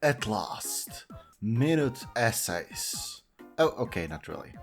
At last, minute essays. Oh, okay, not really.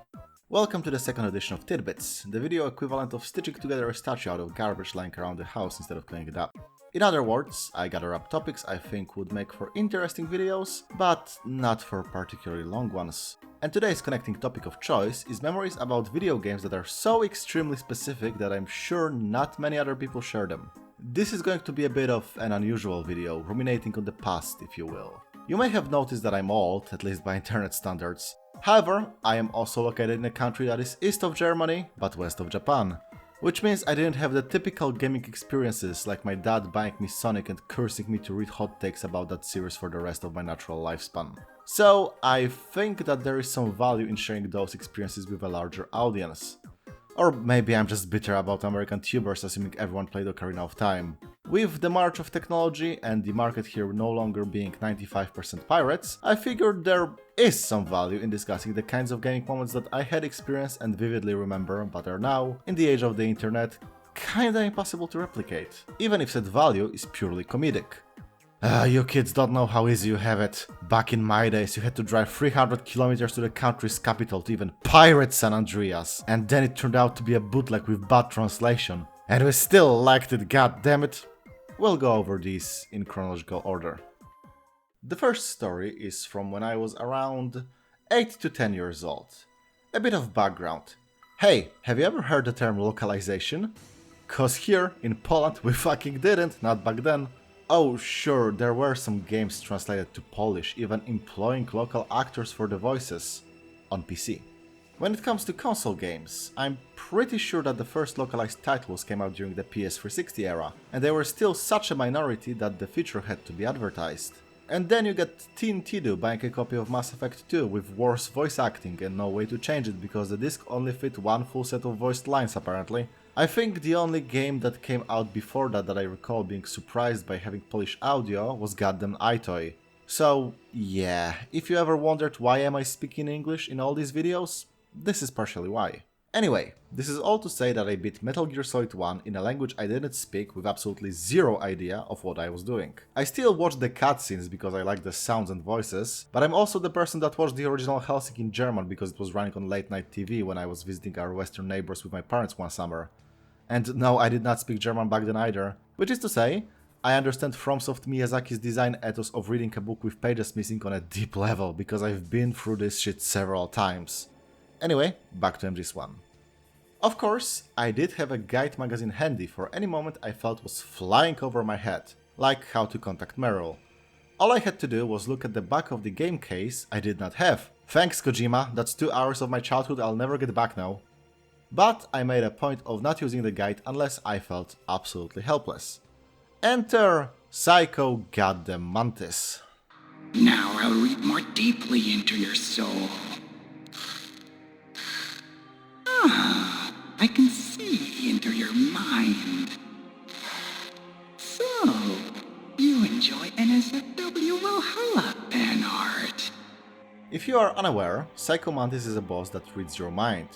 Welcome to the second edition of Tidbits, the video equivalent of stitching together a statue out of garbage lying around the house instead of cleaning it up. In other words, I gather up topics I think would make for interesting videos, but not for particularly long ones. And today's connecting topic of choice is memories about video games that are so extremely specific that I'm sure not many other people share them. This is going to be a bit of an unusual video, ruminating on the past, if you will. You may have noticed that I'm old, at least by internet standards. However, I am also located in a country that is east of Germany, but west of Japan. Which means I didn't have the typical gaming experiences like my dad buying me Sonic and cursing me to read hot takes about that series for the rest of my natural lifespan. So I think that there is some value in sharing those experiences with a larger audience. Or maybe I'm just bitter about American tubers assuming everyone played Ocarina of Time. With the march of technology and the market here no longer being 95% pirates, I figured there is some value in discussing the kinds of gaming moments that I had experienced and vividly remember, but are now, in the age of the internet, kinda impossible to replicate, even if said value is purely comedic. You kids don't know how easy you have it. Back in my days, you had to drive 300 kilometers to the country's capital to even pirate San Andreas, and then it turned out to be a bootleg with bad translation. And we still liked it, goddammit. We'll go over these in chronological order. The first story is from when I was around 8 to 10 years old. A bit of background. Hey, have you ever heard the term localization? Cause here, in Poland, we fucking didn't, not back then. Oh sure, there were some games translated to Polish, even employing local actors for the voices, on PC. When it comes to console games, I'm pretty sure that the first localized titles came out during the PS360 era, and they were still such a minority that the feature had to be advertised. And then you get Teen Tidu buying a copy of Mass Effect 2 with worse voice acting and no way to change it because the disc only fit one full set of voiced lines apparently. I think the only game that came out before that I recall being surprised by having Polish audio was goddamn iToy. So yeah, if you ever wondered why am I speaking English in all these videos, this is partially why. Anyway, this is all to say that I beat Metal Gear Solid 1 in a language I didn't speak with absolutely zero idea of what I was doing. I still watch the cutscenes because I like the sounds and voices, but I'm also the person that watched the original Helsinki in German because it was running on late night TV when I was visiting our western neighbors with my parents one summer. And no, I did not speak German back then either. Which is to say, I understand FromSoft Miyazaki's design ethos of reading a book with pages missing on a deep level, because I've been through this shit several times. Anyway, back to MGS1. Of course, I did have a guide magazine handy for any moment I felt was flying over my head, like how to contact Meryl. All I had to do was look at the back of the game case I did not have. Thanks Kojima, that's 2 hours of my childhood I'll never get back now. But I made a point of not using the guide unless I felt absolutely helpless. Enter Psycho Goddamn Mantis. Now I'll read more deeply into your soul. I can see into your mind. So, you enjoy NSFW Valhalla fan art. If you are unaware, Psycho Mantis is a boss that reads your mind,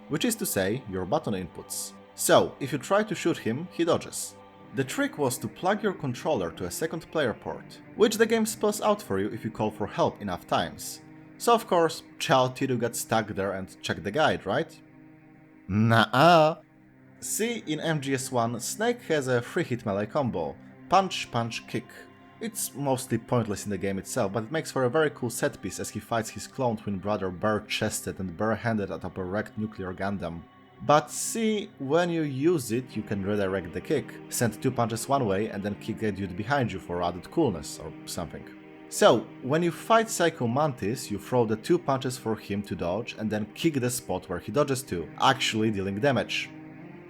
which is to say, your button inputs. So, if you try to shoot him, he dodges. The trick was to plug your controller to a second player port, which the game spells out for you if you call for help enough times. So of course, Child Tidu got stuck there and checked the guide, right? Nah-uh! See, in MGS1, Snake has a 3-hit melee combo, punch, punch, kick. It's mostly pointless in the game itself, but it makes for a very cool set piece as he fights his clone twin brother bare-chested and bare-handed atop a wrecked nuclear Gundam. But see, when you use it, you can redirect the kick, send 2 punches one way and then kick a dude behind you for added coolness or something. So, when you fight Psycho Mantis, you throw the 2 punches for him to dodge and then kick the spot where he dodges to, actually dealing damage.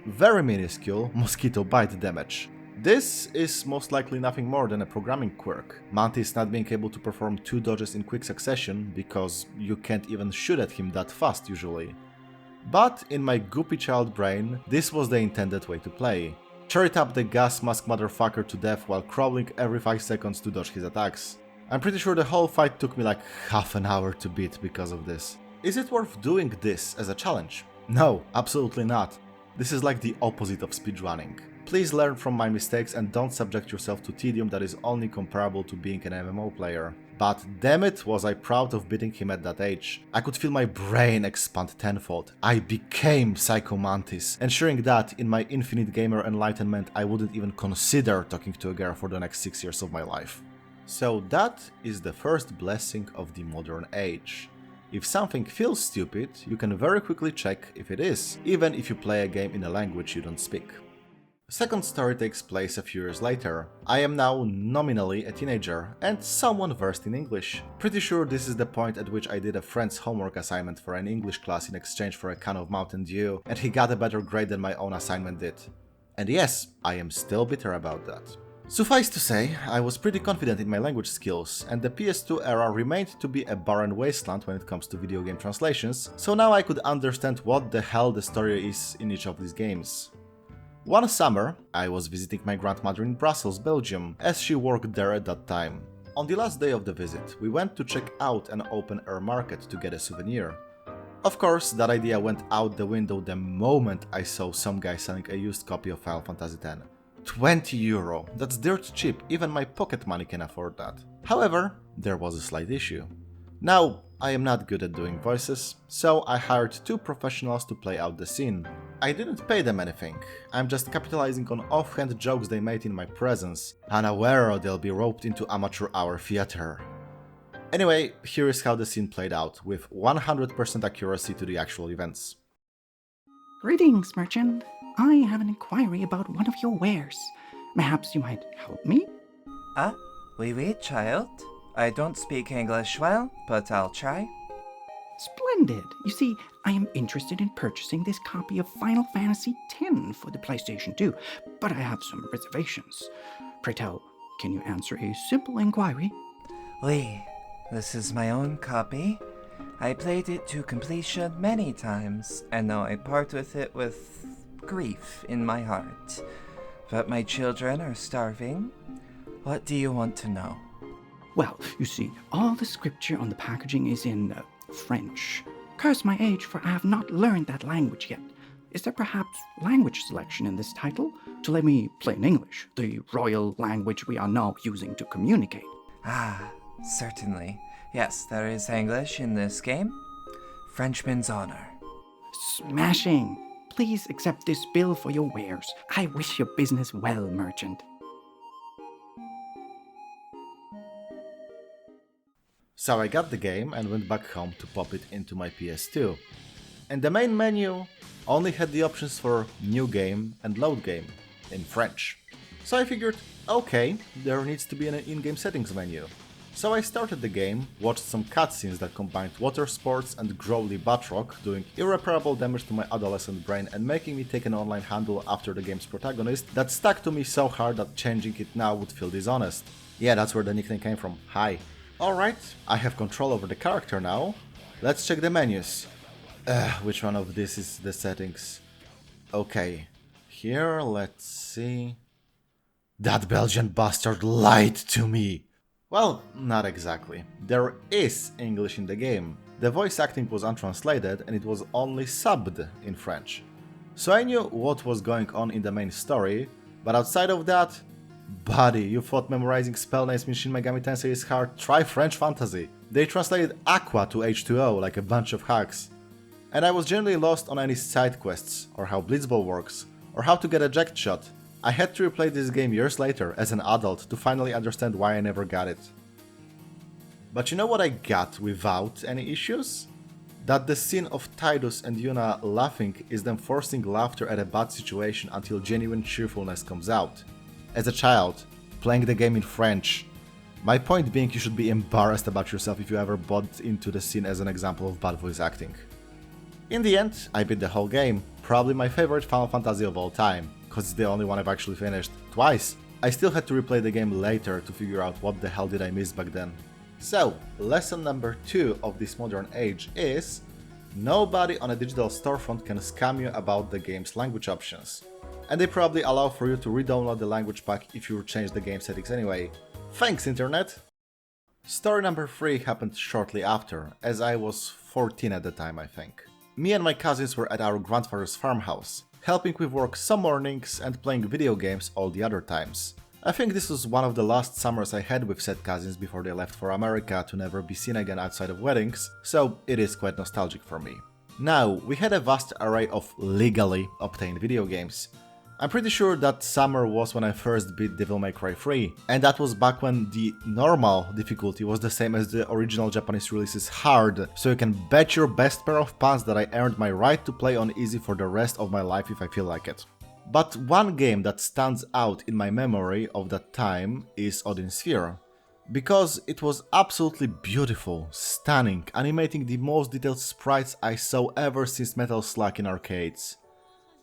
Very minuscule mosquito bite damage. This is most likely nothing more than a programming quirk, Mantis not being able to perform 2 dodges in quick succession because you can't even shoot at him that fast usually. But in my goopy child brain, this was the intended way to play. Cherry up the gas mask motherfucker to death while crawling every 5 seconds to dodge his attacks. I'm pretty sure the whole fight took me like half an hour to beat because of this. Is it worth doing this as a challenge? No, absolutely not. This is like the opposite of speedrunning. Please learn from my mistakes and don't subject yourself to tedium that is only comparable to being an MMO player. But damn it, was I proud of beating him at that age. I could feel my brain expand tenfold. I became Psycho Mantis, ensuring that in my infinite gamer enlightenment I wouldn't even consider talking to a girl for the next 6 years of my life. So that is the first blessing of the modern age. If something feels stupid, you can very quickly check if it is, even if you play a game in a language you don't speak. The second story takes place a few years later. I am now nominally a teenager and someone versed in English. Pretty sure this is the point at which I did a friend's homework assignment for an English class in exchange for a can of Mountain Dew, and he got a better grade than my own assignment did. And yes, I am still bitter about that. Suffice to say, I was pretty confident in my language skills, and the PS2 era remained to be a barren wasteland when it comes to video game translations, so now I could understand what the hell the story is in each of these games. One summer, I was visiting my grandmother in Brussels, Belgium, as she worked there at that time. On the last day of the visit, we went to check out an open-air market to get a souvenir. Of course, that idea went out the window the moment I saw some guy selling a used copy of Final Fantasy X. 20 euro, that's dirt cheap, even my pocket money can afford that. However, there was a slight issue. Now, I am not good at doing voices, so I hired 2 professionals to play out the scene. I didn't pay them anything, I'm just capitalizing on offhand jokes they made in my presence, unaware they'll be roped into amateur hour theater. Anyway, here is how the scene played out, with 100% accuracy to the actual events. Greetings, merchant. I have an inquiry about one of your wares. Perhaps you might help me? Oui, child. I don't speak English well, but I'll try. Splendid. You see, I am interested in purchasing this copy of Final Fantasy X for the PlayStation 2, but I have some reservations. Pray tell, can you answer a simple inquiry? Oui, this is my own copy. I played it to completion many times, and now I part with it with grief in my heart. But my children are starving. What do you want to know? Well, you see, all the scripture on the packaging is in French. Curse my age, for I have not learned that language yet. Is there perhaps language selection in this title to let me play in English, the royal language we are now using to communicate? Certainly. Yes, there is English in this game. Frenchman's honor. Smashing! Please accept this bill for your wares. I wish your business well, merchant. So I got the game and went back home to pop it into my PS2. And the main menu only had the options for New Game and Load Game in French. So I figured, okay, there needs to be an in-game settings menu. So I started the game, watched some cutscenes that combined water sports and growly Batroc, doing irreparable damage to my adolescent brain and making me take an online handle after the game's protagonist that stuck to me so hard that changing it now would feel dishonest. Yeah, that's where the nickname came from. Hi. Alright, I have control over the character now. Let's check the menus. Which one of this is the settings? Okay, here, let's see... That Belgian bastard lied to me! Well, not exactly. There is English in the game. The voice acting was untranslated and it was only subbed in French. So I knew what was going on in the main story, but outside of that... Buddy, you thought memorizing spell names in Shin Megami Tensei is hard? Try French Fantasy. They translated Aqua to H2O like a bunch of hacks. And I was generally lost on any side quests, or how Blitzball works, or how to get a jacked shot. I had to replay this game years later, as an adult, to finally understand why I never got it. But you know what I got without any issues? That the scene of Tidus and Yuna laughing is them forcing laughter at a bad situation until genuine cheerfulness comes out. As a child, playing the game in French. My point being, you should be embarrassed about yourself if you ever bought into the scene as an example of bad voice acting. In the end, I beat the whole game, probably my favorite Final Fantasy of all time, cause it's the only one I've actually finished, twice. I still had to replay the game later to figure out what the hell did I miss back then. So, lesson number 2 of this modern age is... Nobody on a digital storefront can scam you about the game's language options. And they probably allow for you to re-download the language pack if you change the game settings anyway. Thanks, internet! Story number 3 happened shortly after, as I was 14 at the time, I think. Me and my cousins were at our grandfather's farmhouse, helping with work some mornings and playing video games all the other times. I think this was one of the last summers I had with said cousins before they left for America to never be seen again outside of weddings, so it is quite nostalgic for me. Now, we had a vast array of legally obtained video games. I'm pretty sure that summer was when I first beat Devil May Cry 3, and that was back when the normal difficulty was the same as the original Japanese release's hard, so you can bet your best pair of pants that I earned my right to play on easy for the rest of my life if I feel like it. But one game that stands out in my memory of that time is Odin Sphere, because it was absolutely beautiful, stunning, animating the most detailed sprites I saw ever since Metal Slug in arcades.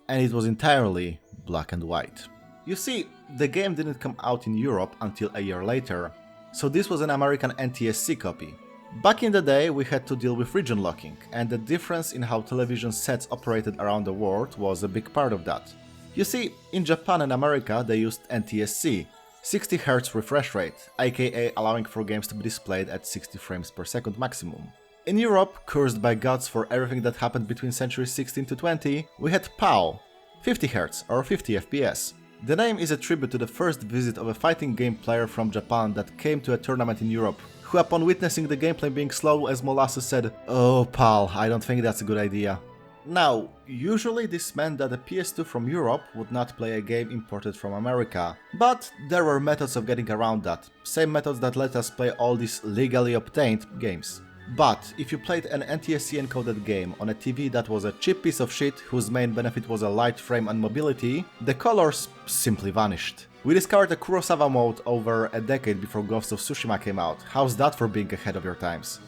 And it was entirely black and white. You see, the game didn't come out in Europe until a year later, so this was an American NTSC copy. Back in the day we had to deal with region locking, and the difference in how television sets operated around the world was a big part of that. You see, in Japan and America they used NTSC, 60Hz refresh rate, aka allowing for games to be displayed at 60 frames per second maximum. In Europe, cursed by gods for everything that happened between centuries 16 to 20, we had PAL, 50Hz or 50 FPS. The name is a tribute to the first visit of a fighting game player from Japan that came to a tournament in Europe, who upon witnessing the gameplay being slow as molasses said, "Oh pal, I don't think that's a good idea." Now, usually this meant that a PS2 from Europe would not play a game imported from America, but there were methods of getting around that, same methods that let us play all these legally obtained games. But if you played an NTSC encoded game on a TV that was a cheap piece of shit whose main benefit was a light frame and mobility, the colors simply vanished. We discovered a Kurosawa mode over a decade before Ghost of Tsushima came out. How's that for being ahead of your times?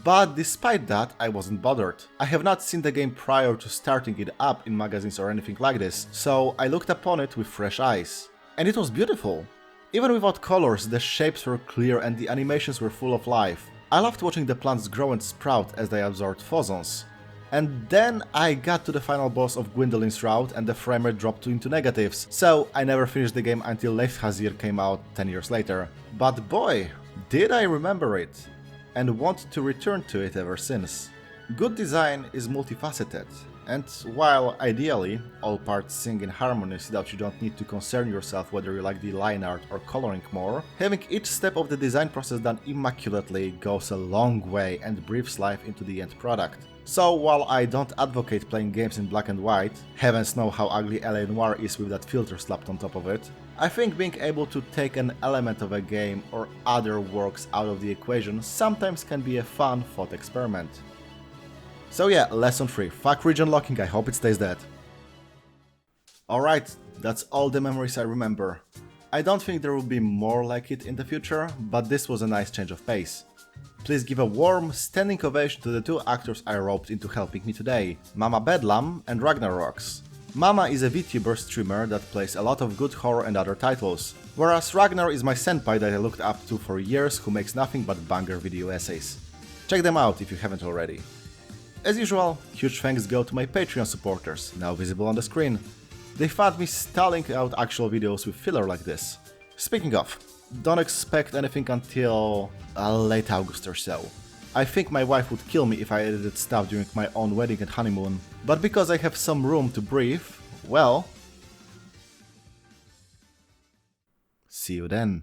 But despite that, I wasn't bothered. I have not seen the game prior to starting it up in magazines or anything like this, so I looked upon it with fresh eyes. And it was beautiful. Even without colors, the shapes were clear and the animations were full of life. I loved watching the plants grow and sprout as they absorbed phosons. And then I got to the final boss of Gwendolyn's route and the framerate dropped into negatives, so I never finished the game until Leifhazir came out 10 years later. But boy, did I remember it, and want to return to it ever since. Good design is multifaceted, and while ideally all parts sing in harmony so that you don't need to concern yourself whether you like the line art or coloring more, having each step of the design process done immaculately goes a long way and breathes life into the end product. So while I don't advocate playing games in black and white, heavens know how ugly LA Noire is with that filter slapped on top of it, I think being able to take an element of a game or other works out of the equation sometimes can be a fun thought experiment. So yeah, lesson 3, fuck region locking, I hope it stays dead. Alright, that's all the memories I remember. I don't think there will be more like it in the future, but this was a nice change of pace. Please give a warm, standing ovation to the two actors I roped into helping me today, Mama Bedlam and RagnarRox. Mama is a VTuber streamer that plays a lot of good horror and other titles, whereas Ragnar is my senpai that I looked up to for years who makes nothing but banger video essays. Check them out if you haven't already. As usual, huge thanks go to my Patreon supporters, now visible on the screen. They fund me stalling out actual videos with filler like this. Speaking of, don't expect anything until late August or so. I think my wife would kill me if I edited stuff during my own wedding and honeymoon, but because I have some room to breathe, well... See you then.